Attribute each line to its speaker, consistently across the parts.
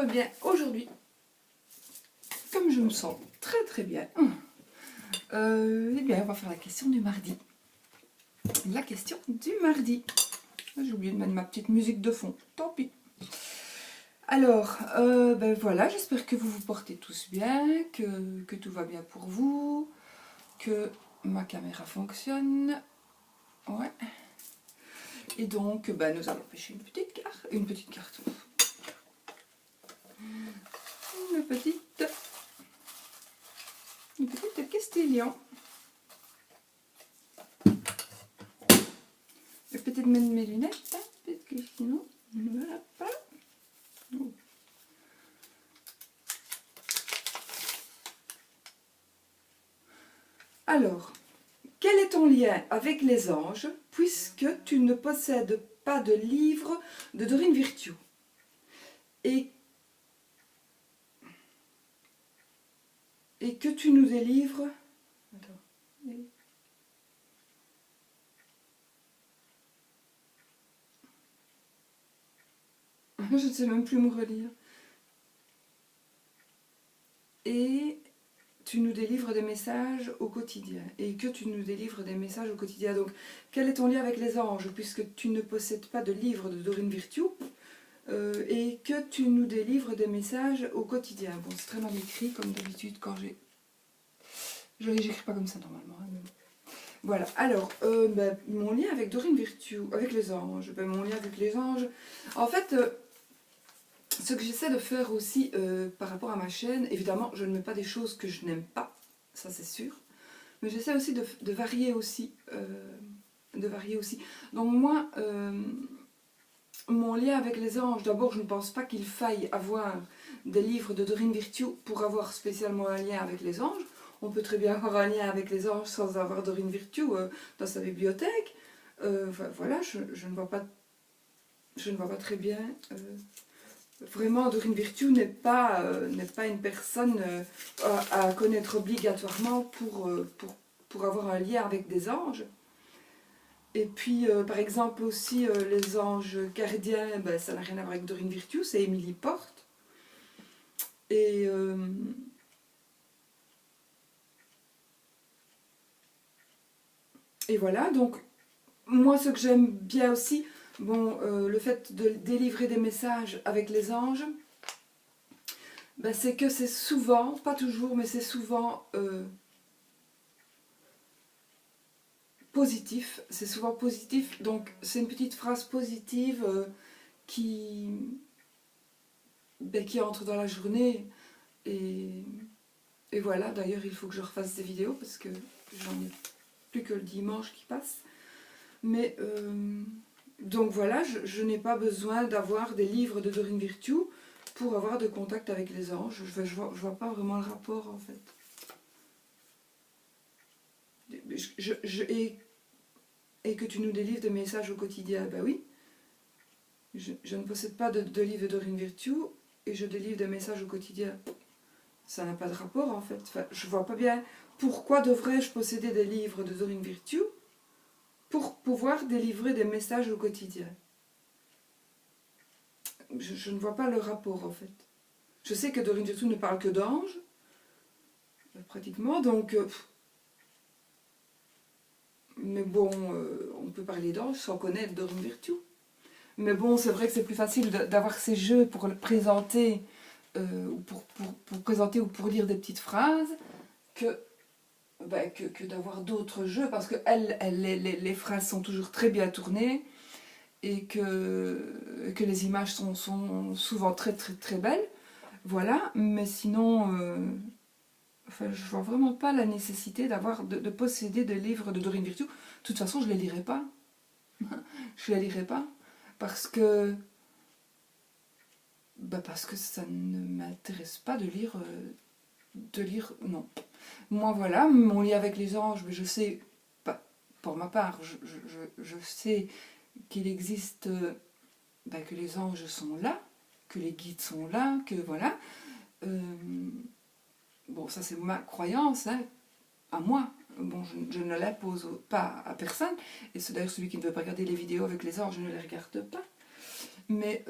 Speaker 1: bien aujourd'hui, comme je me sens très bien, eh bien on va faire la question du mardi. La question du mardi. J'ai oublié de mettre ma petite musique de fond, tant pis. Alors, ben voilà, j'espère que vous vous portez tous bien, que tout va bien pour vous, que ma caméra fonctionne. Ouais. Et donc, ben, nous allons pêcher une petite carte. Une petite Castillon. Je vais peut-être mettre mes lunettes, hein, parce que sinon, je ne verrai pas. Oh. Alors, quel est ton lien avec les anges, puisque tu ne possèdes pas de livre de Dorine Virtue et que tu nous délivres... Attends. Je ne sais même plus me relire. Et tu nous délivres des messages au quotidien. Et que tu nous délivres des messages au quotidien. Donc, quel est ton lien avec les anges, puisque tu ne possèdes pas de livre de Dorine Virtue et que tu nous délivres des messages au quotidien. Bon, c'est très mal écrit, comme d'habitude, quand j'ai... J'écris pas comme ça, normalement. Hein, mais bon. Voilà, alors, ben, mon lien avec Dorine Virtue, avec les anges. Ben, mon lien avec les anges... En fait... ce que j'essaie de faire aussi par rapport à ma chaîne, évidemment, je ne mets pas des choses que je n'aime pas, ça c'est sûr, mais j'essaie aussi de varier aussi. Donc moi, mon lien avec les anges, d'abord, je ne pense pas qu'il faille avoir des livres de Dorine Virtue pour avoir spécialement un lien avec les anges. On peut très bien avoir un lien avec les anges sans avoir Dorine Virtue dans sa bibliothèque. Voilà, je ne vois pas très bien... Vraiment, Dorine Virtue n'est pas une personne à connaître obligatoirement pour avoir un lien avec des anges. Et puis, par exemple, aussi, les anges gardiens, ben, ça n'a rien à voir avec Dorine Virtue, c'est Émilie Porte. Et voilà, donc, moi, ce que j'aime bien aussi, bon, le fait de délivrer des messages avec les anges, ben, c'est que c'est souvent, pas toujours, mais c'est souvent positif. C'est souvent positif. Donc c'est une petite phrase positive qui entre dans la journée. Et voilà, d'ailleurs il faut que je refasse des vidéos parce que j'en ai plus que le dimanche qui passe. Mais donc voilà, je n'ai pas besoin d'avoir des livres de Dorine Virtue pour avoir de contact avec les anges. Je vois pas vraiment le rapport en fait. Et que tu nous délivres des messages au quotidien, ben oui. Je ne possède pas de livre de Dorine Virtue et je délivre des messages au quotidien. Ça n'a pas de rapport en fait. Enfin, je vois pas bien pourquoi devrais-je posséder des livres de Dorine Virtue pour pouvoir délivrer des messages au quotidien. Je ne vois pas le rapport en fait. Je sais que Dorine Virtue ne parle que d'anges, pratiquement, donc... mais bon, on peut parler d'anges sans connaître Dorine Virtue. Mais bon, c'est vrai que c'est plus facile d'avoir ces jeux pour le présenter, ou pour présenter ou pour lire des petites phrases, que d'avoir d'autres jeux, parce que les phrases sont toujours très bien tournées, et que les images sont souvent très belles. Voilà, mais sinon... enfin, je vois vraiment pas la nécessité de posséder des livres de Dorine Virtue. De toute façon, je les lirai pas. Je les lirai pas. Parce que ça ne m'intéresse pas de lire, non. Moi voilà, mon lien avec les anges, je sais, pas pour ma part, je sais qu'il existe, que les anges sont là, que les guides sont là, que voilà. Bon, ça c'est ma croyance, hein, à moi. Bon, je ne l'impose pas à personne, et c'est d'ailleurs celui qui ne veut pas regarder les vidéos avec les anges, je ne les regarde pas. Mais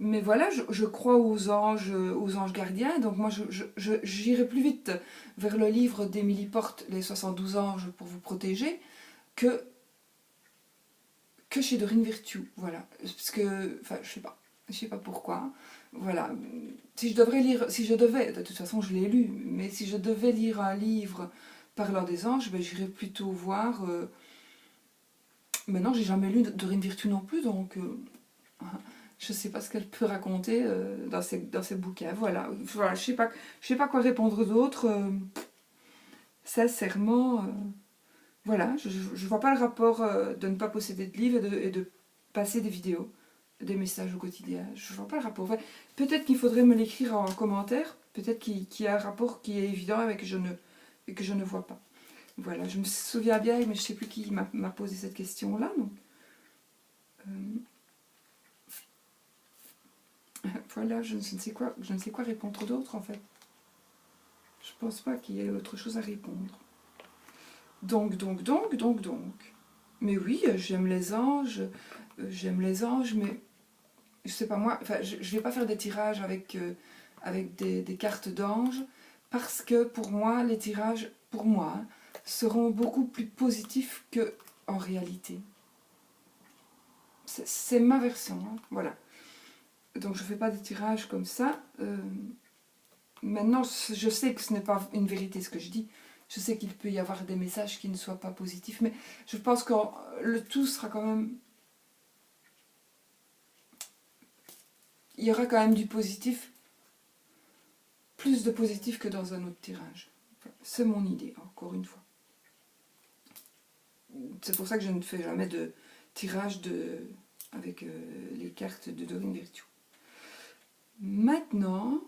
Speaker 1: Mais voilà, je crois aux anges gardiens, donc moi j'irai plus vite vers le livre d'Emily Porte, Les 72 anges pour vous protéger, que chez Dorine Virtue, voilà. Parce que, enfin, je sais pas pourquoi, voilà. Si je devais, de toute façon je l'ai lu, mais si je devais lire un livre parlant des anges, ben, j'irais plutôt voir... Maintenant, j'ai jamais lu Dorine Virtue non plus, donc... je sais pas ce qu'elle peut raconter dans ses bouquins. Voilà, je sais pas quoi répondre d'autre. Sincèrement, voilà, je vois pas le rapport de ne pas posséder de livres et de passer des vidéos, des messages au quotidien. Je vois pas le rapport. Enfin, peut-être qu'il faudrait me l'écrire en commentaire. Peut-être qu'il y a un rapport qui est évident et que je ne vois pas. Voilà, je me souviens bien, mais je sais plus qui m'a posé cette question-là. Donc, voilà, je ne sais quoi répondre d'autre en fait. Je pense pas qu'il y ait autre chose à répondre. Donc. Mais oui, j'aime les anges, mais je sais pas moi, enfin, je vais pas faire des tirages avec des cartes d'anges, parce que pour moi, les tirages, pour moi, hein, seront beaucoup plus positifs que en réalité. C'est ma version, hein, voilà. Donc je fais pas des tirages comme ça. Maintenant, je sais que ce n'est pas une vérité ce que je dis. Je sais qu'il peut y avoir des messages qui ne soient pas positifs, mais je pense que le tout sera quand même... Il y aura quand même du positif, plus de positif que dans un autre tirage. C'est mon idée, encore une fois. C'est pour ça que je ne fais jamais de tirage avec les cartes de Dorine Virtue. Maintenant,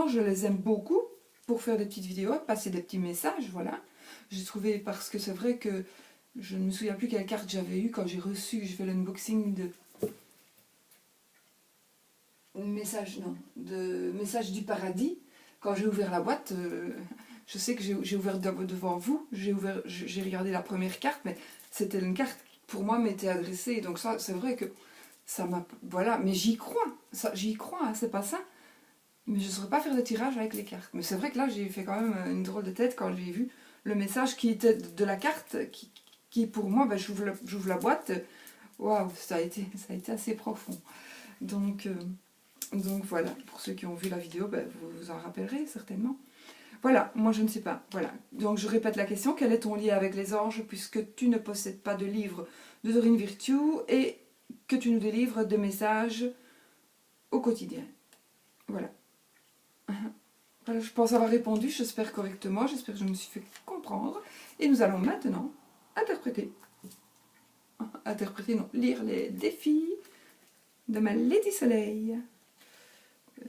Speaker 1: je les aime beaucoup pour faire des petites vidéos, passer des petits messages, voilà. J'ai trouvé, parce que c'est vrai que je ne me souviens plus quelle carte j'avais eu quand j'ai fait l'unboxing de message du paradis. Quand j'ai ouvert la boîte, je sais que j'ai ouvert devant vous, j'ai regardé la première carte, mais c'était une carte qui pour moi m'était adressée. Donc ça, c'est vrai que ça m'a... Voilà, mais j'y crois, hein, c'est pas ça. Mais je ne saurais pas faire de tirage avec les cartes. Mais c'est vrai que là, j'ai fait quand même une drôle de tête quand j'ai vu le message qui était de la carte, qui pour moi, ben, j'ouvre la boîte. Waouh, ça a été assez profond. Donc voilà, pour ceux qui ont vu la vidéo, ben, vous vous en rappellerez certainement. Voilà, moi je ne sais pas. Voilà. Donc je répète la question, quel est ton lien avec les anges, puisque tu ne possèdes pas de livre de Dorine Virtue et que tu nous délivres des messages au quotidien. Voilà. Voilà, je pense avoir répondu, j'espère correctement, j'espère que je me suis fait comprendre. Et nous allons maintenant lire les défis de ma Lady Soleil.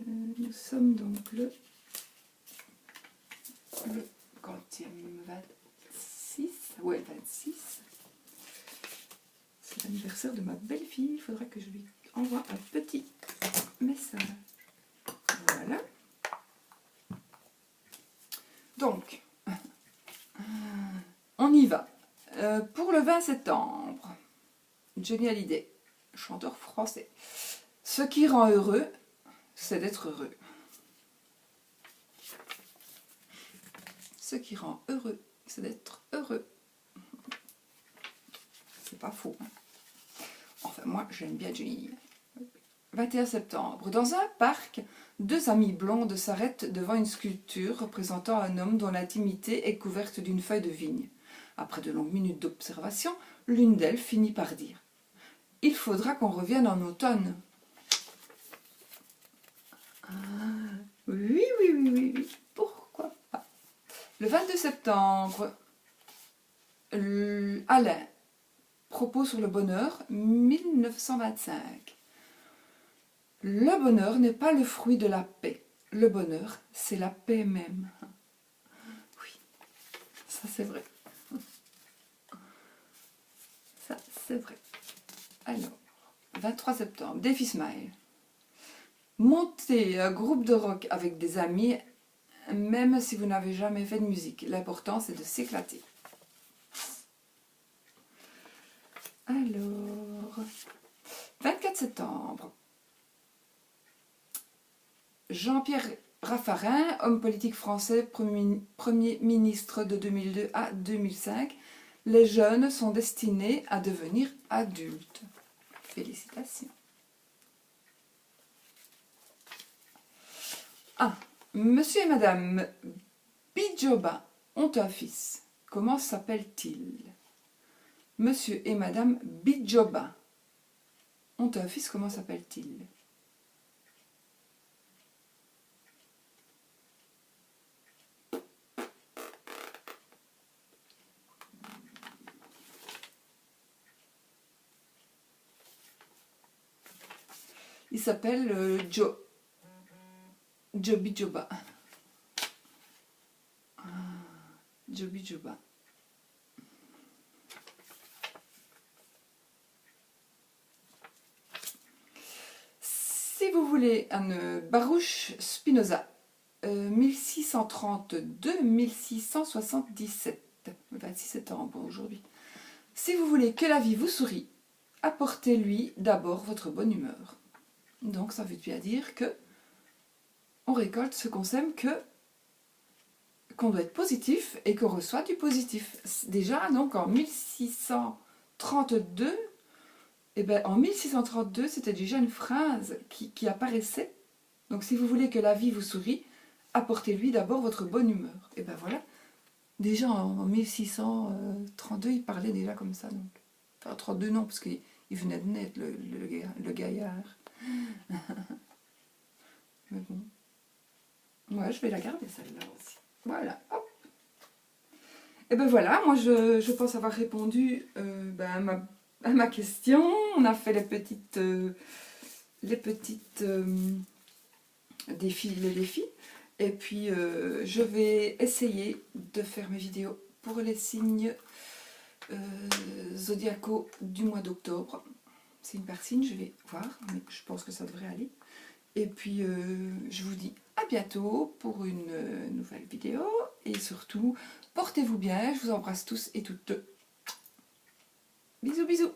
Speaker 1: Nous sommes donc le quantième 26. Ouais, 26. C'est l'anniversaire de ma belle-fille. Il faudra que je lui envoie un petit message. Voilà. Donc, on y va. Pour le 20 septembre, Johnny Hallyday, chanteur français. Ce qui rend heureux, c'est d'être heureux. Ce qui rend heureux, c'est d'être heureux. C'est pas faux. Hein. Enfin, moi, j'aime bien Johnny. 21 septembre. Dans un parc, deux amies blondes s'arrêtent devant une sculpture représentant un homme dont l'intimité est couverte d'une feuille de vigne. Après de longues minutes d'observation, l'une d'elles finit par dire « Il faudra qu'on revienne en automne. » Oui, pourquoi pas. Le 22 septembre, Alain, propos sur le bonheur, 1925. Le bonheur n'est pas le fruit de la paix. Le bonheur, c'est la paix même. Oui, ça c'est vrai. Ça c'est vrai. Alors, 23 septembre, défi Smile. Montez un groupe de rock avec des amis, même si vous n'avez jamais fait de musique. L'important, c'est de s'éclater. Alors, 24 septembre. Jean-Pierre Raffarin, homme politique français, premier ministre de 2002 à 2005. Les jeunes sont destinés à devenir adultes. Félicitations. Ah, monsieur et madame Bijoba ont un fils. Comment s'appelle-t-il? Monsieur et madame Bijoba ont un fils. Comment s'appelle-t-il? Il s'appelle Bijoba. Bijoba. Si vous voulez un Baruch Spinoza, 1632-1677, 26 septembre aujourd'hui. Si vous voulez que la vie vous sourie, apportez-lui d'abord votre bonne humeur. Donc ça veut bien dire que on récolte ce qu'on sème, qu'on doit être positif et qu'on reçoit du positif. Déjà, donc en 1632, en 1632, c'était déjà une phrase qui apparaissait. Donc si vous voulez que la vie vous sourie, apportez-lui d'abord votre bonne humeur. Et ben voilà. Déjà en 1632, il parlait déjà comme ça. Donc. Enfin, 32 non, parce qu'il venait de naître, le gaillard. Mais bon. Ouais, je vais la garder celle-là aussi. Voilà, hop. Et ben voilà, moi je pense avoir répondu à ma question. On a fait les petites défis. Et puis je vais essayer de faire mes vidéos pour les signes zodiacaux du mois d'octobre. Signe par signe, je vais voir, mais je pense que ça devrait aller. Et puis je vous dis à bientôt pour une nouvelle vidéo. Et surtout, portez-vous bien, je vous embrasse tous et toutes. Bisous bisous.